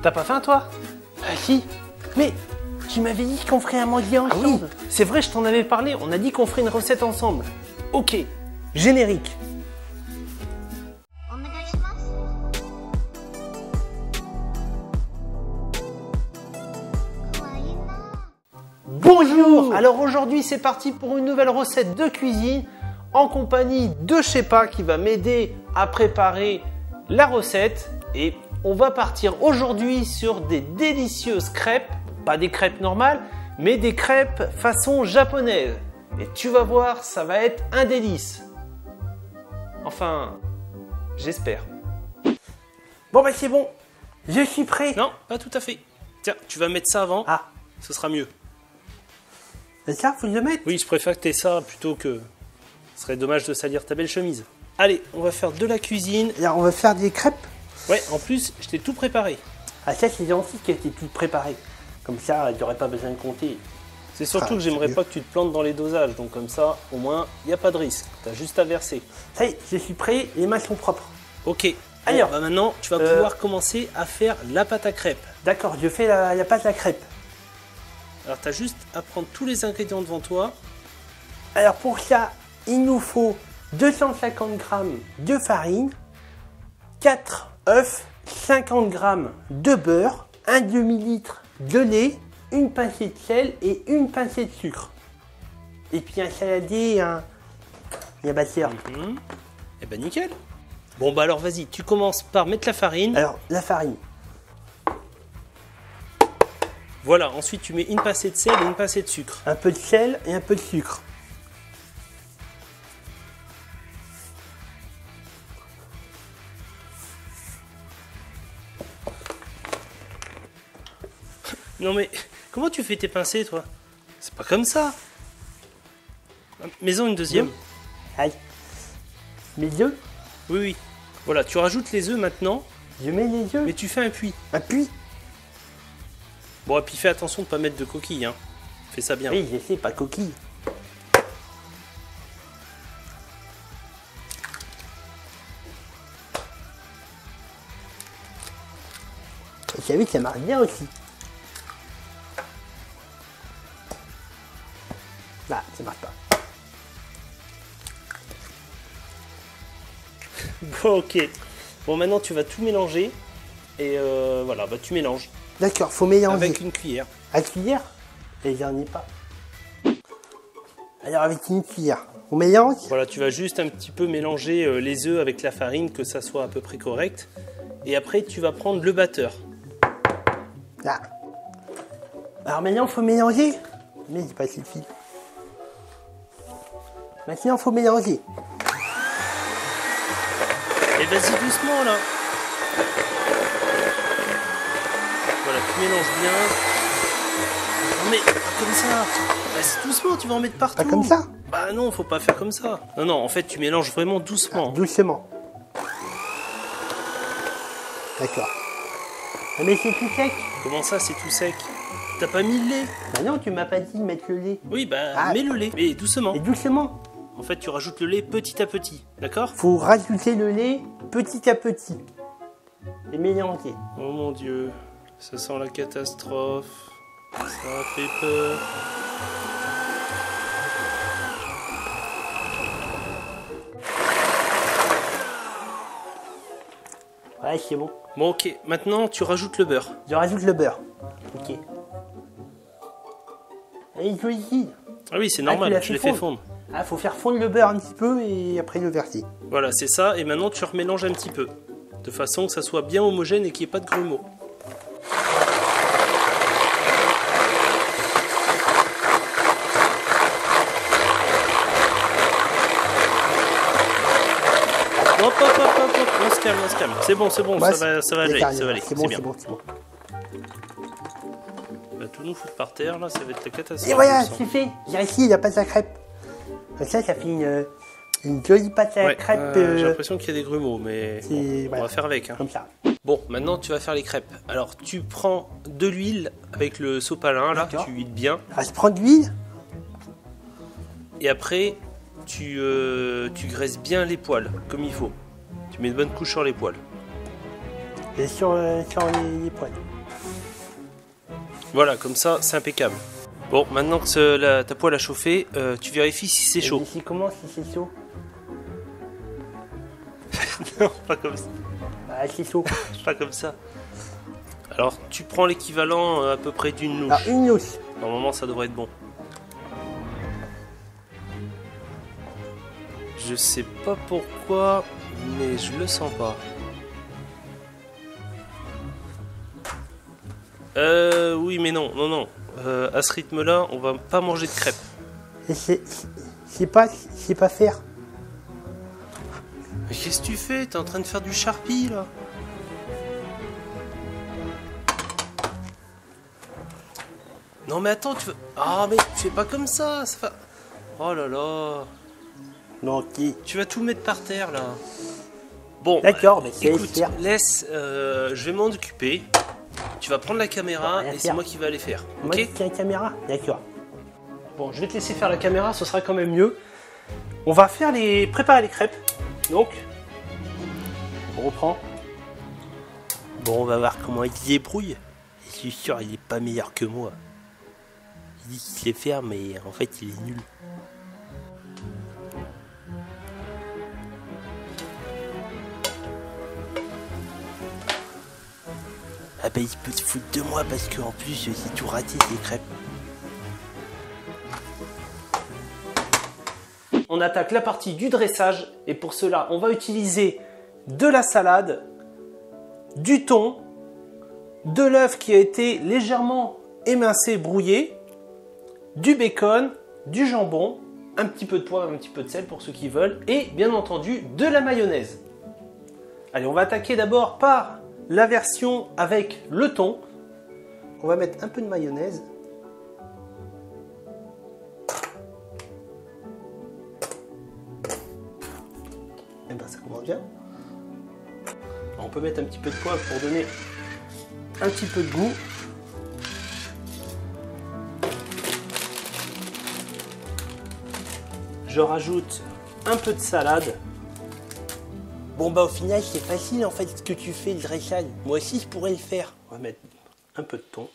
T'as pas faim, toi? Ah si. Mais tu m'avais dit qu'on ferait un manger Ah ensemble. oui, c'est vrai, je t'en avais parlé. On a dit qu'on ferait une recette ensemble. Ok, générique. Bonjour. Alors aujourd'hui, c'est parti pour une nouvelle recette de cuisine en compagnie de Shepa qui va m'aider à préparer la recette. Et on va partir aujourd'hui sur des délicieuses crêpes. Pas des crêpes normales, mais des crêpes façon japonaise. Et tu vas voir, ça va être un délice. Enfin, j'espère. Bon bah c'est bon. Je suis prêt. Non, pas tout à fait. Tiens, tu vas mettre ça avant. Ah. Ce sera mieux. C'est ça, faut que je le mette. Oui, je préfère que tu aies ça plutôt que... Ce serait dommage de salir ta belle chemise. Allez, on va faire de la cuisine. Alors on va faire des crêpes. Ouais, en plus, je t'ai tout préparé. Ah ça c'est gentil qu'elle était toute préparée. Comme ça, j'aurais pas besoin de compter. C'est surtout que j'aimerais pas que tu te plantes dans les dosages. Donc comme ça, au moins, il n'y a pas de risque. Tu as juste à verser. Ça y est, je suis prêt, les mains sont propres. Ok. Alors, bah maintenant, tu vas pouvoir commencer à faire la pâte à crêpes. D'accord, je fais la pâte à crêpes. Alors, tu as juste à prendre tous les ingrédients devant toi. Alors pour ça, il nous faut 250 g de farine, 4 œufs, 50 g de beurre, un demi-litre de lait, une pincée de sel et une pincée de sucre. Et puis un saladier et un batteur. Eh ben nickel. Bon bah alors vas-y, tu commences par mettre la farine. Alors la farine. Voilà, ensuite tu mets une pincée de sel et une pincée de sucre. Un peu de sel et un peu de sucre. Non mais, comment tu fais tes pincées toi? C'est pas comme ça. Mets-en une deuxième. Allez. Mes œufs. Oui, oui. Voilà, tu rajoutes les œufs maintenant. Je mets les œufs. Mais tu fais un puits. Un puits. Bon, et puis fais attention de pas mettre de coquilles, hein. Fais ça bien. Oui, je sais, pas coquille. Vous savez que ça marche bien aussi. Là, ça marche pas. Bon, ok. Bon, maintenant tu vas tout mélanger. Et voilà, bah tu mélanges. D'accord, faut mélanger. Avec une cuillère. À la cuillère? Et j'en ai pas. Alors avec une cuillère, on mélange. Voilà, tu vas juste un petit peu mélanger les œufs avec la farine, que ça soit à peu près correct. Et après, tu vas prendre le batteur. Là. Alors maintenant, il faut mélanger. Mais j'ai pas assez de fil. Maintenant, il faut mélanger. Et vas-y doucement là. Voilà, tu mélanges bien. Non mais, pas comme ça. Vas-y doucement, tu vas en mettre partout. Pas comme ça? Bah non, faut pas faire comme ça. Non, non, en fait, tu mélanges vraiment doucement. Doucement. D'accord. Ah, mais c'est tout sec. Comment ça, c'est tout sec? T'as pas mis le lait? Bah non, tu m'as pas dit de mettre le lait. Oui, bah mets le lait, mais doucement. Et doucement. En fait, tu rajoutes le lait petit à petit, d'accord? Faut rajouter le lait petit à petit. Et mélanger. Oh mon Dieu, ça sent la catastrophe. Ça fait peur. Ouais, c'est bon. Bon, ok, maintenant tu rajoutes le beurre. Je rajoute le beurre. Ok. Et il faut ici. Ah oui, c'est normal, je l'ai fait fondre. Ah, faut faire fondre le beurre un petit peu et après le verser. Voilà, c'est ça. Et maintenant, tu remélanges un petit peu. De façon que ça soit bien homogène et qu'il n'y ait pas de grumeaux. Hop, hop, hop, hop, hop. On se calme, on se calme. C'est bon, Ouais, ça va aller, ça va aller. C'est bon, bien. c'est bon, c'est bon. On va tout nous foutre par terre, là, ça va être la catastrophe. Et voilà, je sens. c'est fait. J'ai réussi la pâte à crêpes. Comme ça fait une jolie pâte à Ouais, crêpes. j'ai l'impression qu'il y a des grumeaux, mais bon, on voilà, va faire avec. Hein. comme ça. Bon, maintenant tu vas faire les crêpes. Alors tu prends de l'huile avec le sopalin, là, tu huiles bien. Ah, je prends de l'huile. Et après, tu graisses bien les poils, comme il faut. Tu mets une bonne couche sur les poils. Et sur les poils. Voilà, comme ça, c'est impeccable. Bon, maintenant que ta poêle a chauffé, tu vérifies si c'est chaud. Ici, comment si c'est chaud? Non, pas comme ça. Ah, c'est chaud. Pas comme ça. Alors, tu prends l'équivalent à peu près d'une louche. Ah, une louche. Normalement, ça devrait être bon. Je sais pas pourquoi, mais je le sens pas. Oui, mais non. À ce rythme-là, on va pas manger de crêpes. C'est pas faire. Mais qu'est-ce que tu fais? T'es en train de faire du charpie, là. Non, mais attends, tu veux... Ah, mais tu fais pas comme ça, ça va... Oh là là. Non, Tu vas tout mettre par terre, là. Bon, d'accord, mais c'est écoute, laisse, je vais m'en occuper. Tu vas prendre la caméra et c'est moi qui vais aller faire. Moi, Ok? c'est la caméra, d'accord. Bon, je vais te laisser faire la caméra, ce sera quand même mieux. On va préparer les crêpes. Donc, on reprend. Bon, on va voir comment il se débrouille. Je suis sûr, il est pas meilleur que moi. Il dit qu'il sait faire, mais en fait, il est nul. Ah bah il peut se foutre de moi parce qu'en plus j'ai tout raté ces crêpes. On attaque la partie du dressage et pour cela on va utiliser de la salade, du thon, de l'œuf qui a été légèrement émincé, brouillé, du bacon, du jambon, un petit peu de poivre, un petit peu de sel pour ceux qui veulent et bien entendu de la mayonnaise. Allez, on va attaquer d'abord par la version avec le thon. On va mettre un peu de mayonnaise. Et ben ça commence bien. On peut mettre un petit peu de poivre pour donner un petit peu de goût. Je rajoute un peu de salade. Bon bah au final c'est facile en fait ce que tu fais, le dressage. Moi aussi je pourrais le faire. On va mettre un peu de thon.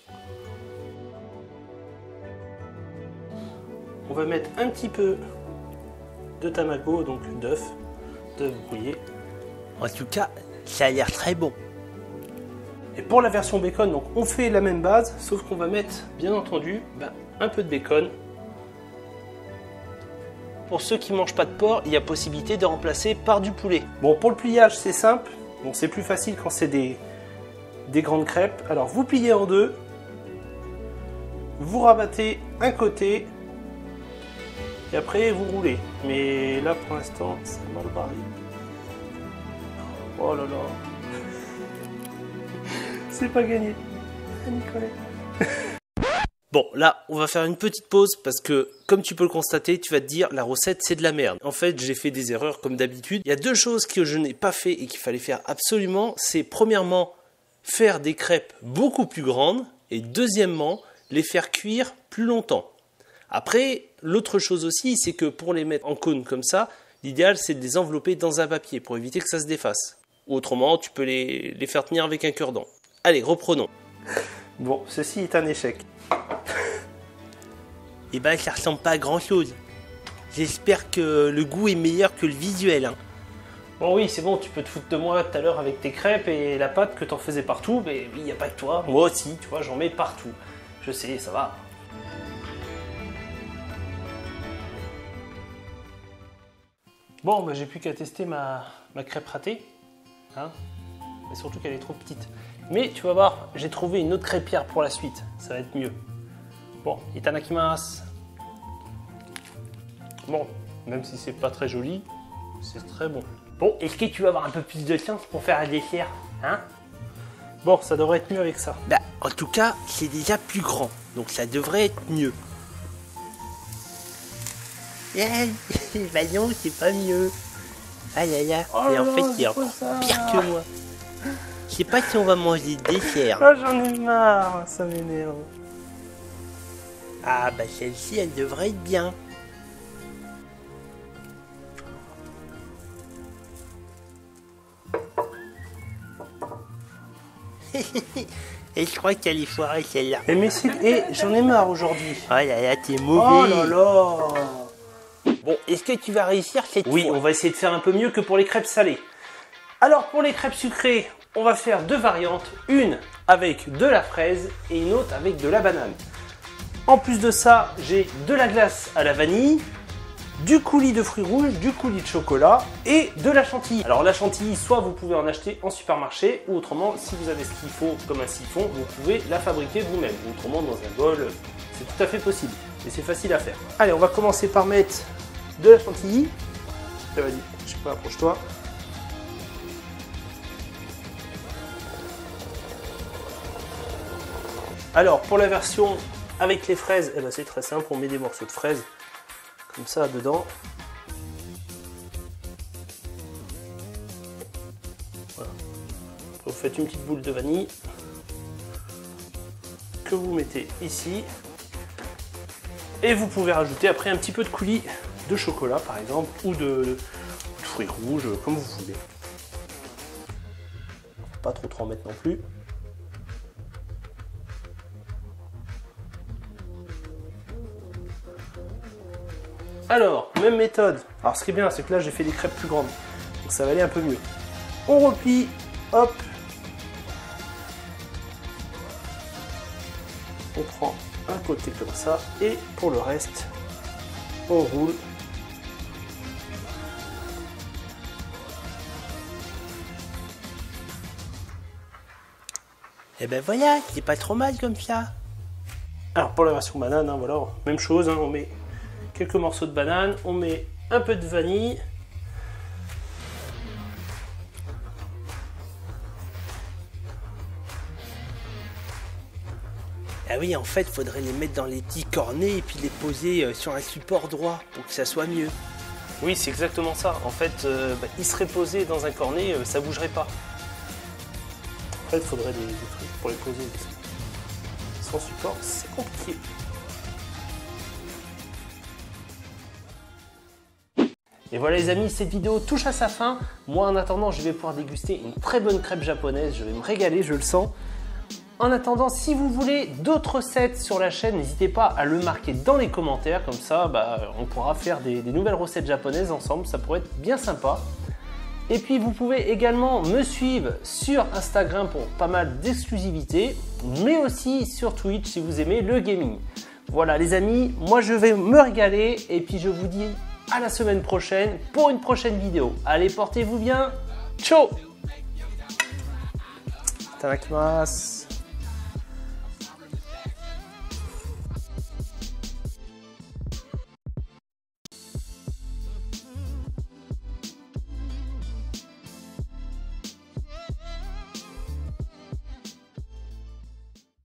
On va mettre un petit peu de tamago, donc d'œuf brouillé. En tout cas, ça a l'air très bon. Et pour la version bacon, donc on fait la même base, sauf qu'on va mettre bien entendu un peu de bacon. Pour ceux qui ne mangent pas de porc, il y a possibilité de remplacer par du poulet. Bon, pour le pliage, c'est simple. Bon, c'est plus facile quand c'est des grandes crêpes. Alors, vous pliez en deux. Vous rabattez un côté. Et après, vous roulez. Mais là, pour l'instant, c'est mal barré. Oh là là. C'est pas gagné. Nicolas. Bon, là, on va faire une petite pause parce que, comme tu peux le constater, tu vas te dire, la recette, c'est de la merde. En fait, j'ai fait des erreurs comme d'habitude. Il y a deux choses que je n'ai pas fait et qu'il fallait faire absolument. C'est premièrement, faire des crêpes beaucoup plus grandes et deuxièmement, les faire cuire plus longtemps. Après, l'autre chose aussi, c'est que pour les mettre en cône comme ça, l'idéal, c'est de les envelopper dans un papier pour éviter que ça se défasse. Ou autrement, tu peux les faire tenir avec un cure-dent. Allez, reprenons. Bon, ceci est un échec. Eh ben, ça ressemble pas à grand chose. J'espère que le goût est meilleur que le visuel. Hein. Bon, oui, c'est bon, tu peux te foutre de moi tout à l'heure avec tes crêpes et la pâte que t'en faisais partout. Mais il n'y a pas que toi. Moi aussi, tu vois, j'en mets partout. Je sais, ça va. Bon, bah, j'ai plus qu'à tester ma crêpe ratée. Hein, mais surtout qu'elle est trop petite. Mais tu vas voir, j'ai trouvé une autre crêpière pour la suite. Ça va être mieux. Bon, itadakimasu. Bon, même si c'est pas très joli, c'est très bon. Bon, est-ce que tu vas avoir un peu plus de chance pour faire un dessert, hein? Bon, ça devrait être mieux avec ça. Bah, en tout cas, c'est déjà plus grand, donc ça devrait être mieux. Bah non, c'est pas mieux. Aïe aïe aïe, Oh et en là fait, là, c'est encore pire que moi. Je sais pas si on va manger de dessert. Oh, j'en ai marre, ça m'énerve. Ah bah celle-ci, elle devrait être bien. Et je crois qu'elle est foirée celle-là. Et j'en ai marre aujourd'hui. Oh là là, t'es mauvais. Oh là là. Bon, est-ce que tu vas réussir cette fois? Oui, on va essayer de faire un peu mieux que pour les crêpes salées. Alors pour les crêpes sucrées, on va faire deux variantes. Une avec de la fraise et une autre avec de la banane. En plus de ça, j'ai de la glace à la vanille, du coulis de fruits rouges, du coulis de chocolat et de la chantilly. Alors la chantilly, soit vous pouvez en acheter en supermarché, ou autrement, si vous avez ce qu'il faut comme un siphon, vous pouvez la fabriquer vous-même. Autrement, dans un bol, c'est tout à fait possible. Et c'est facile à faire. Allez, on va commencer par mettre de la chantilly. Vas-y, je sais pas, approche-toi. Alors, pour la version avec les fraises, eh ben, c'est très simple, on met des morceaux de fraises comme ça dedans. Voilà. Après, vous faites une petite boule de vanille que vous mettez ici. Et vous pouvez rajouter après un petit peu de coulis de chocolat par exemple, ou de fruits rouges, comme vous voulez. Pas trop en mettre non plus. Alors, même méthode. Alors ce qui est bien, c'est que là j'ai fait des crêpes plus grandes. Donc ça va aller un peu mieux. On replie, hop. On prend un côté comme ça. Et pour le reste, on roule. Et ben voilà, c'est pas trop mal comme ça. Alors pour la version banane, hein, voilà, même chose, hein, on met quelques morceaux de banane, on met un peu de vanille. Ah oui, en fait, faudrait les mettre dans les petits cornets et puis les poser sur un support droit pour que ça soit mieux. Oui, c'est exactement ça. En fait, ils seraient posés dans un cornet, ça bougerait pas. En fait, il faudrait des trucs pour les poser. Sans support, c'est compliqué. Et voilà les amis, cette vidéo touche à sa fin. Moi en attendant, je vais pouvoir déguster une très bonne crêpe japonaise. Je vais me régaler, je le sens. En attendant, si vous voulez d'autres recettes sur la chaîne, n'hésitez pas à le marquer dans les commentaires. Comme ça, on pourra faire des nouvelles recettes japonaises ensemble. Ça pourrait être bien sympa. Et puis vous pouvez également me suivre sur Instagram pour pas mal d'exclusivités, mais aussi sur Twitch si vous aimez le gaming. Voilà les amis, moi je vais me régaler et puis je vous dis à la semaine prochaine pour une prochaine vidéo. Allez, portez-vous bien. Ciao. Itadakimasu.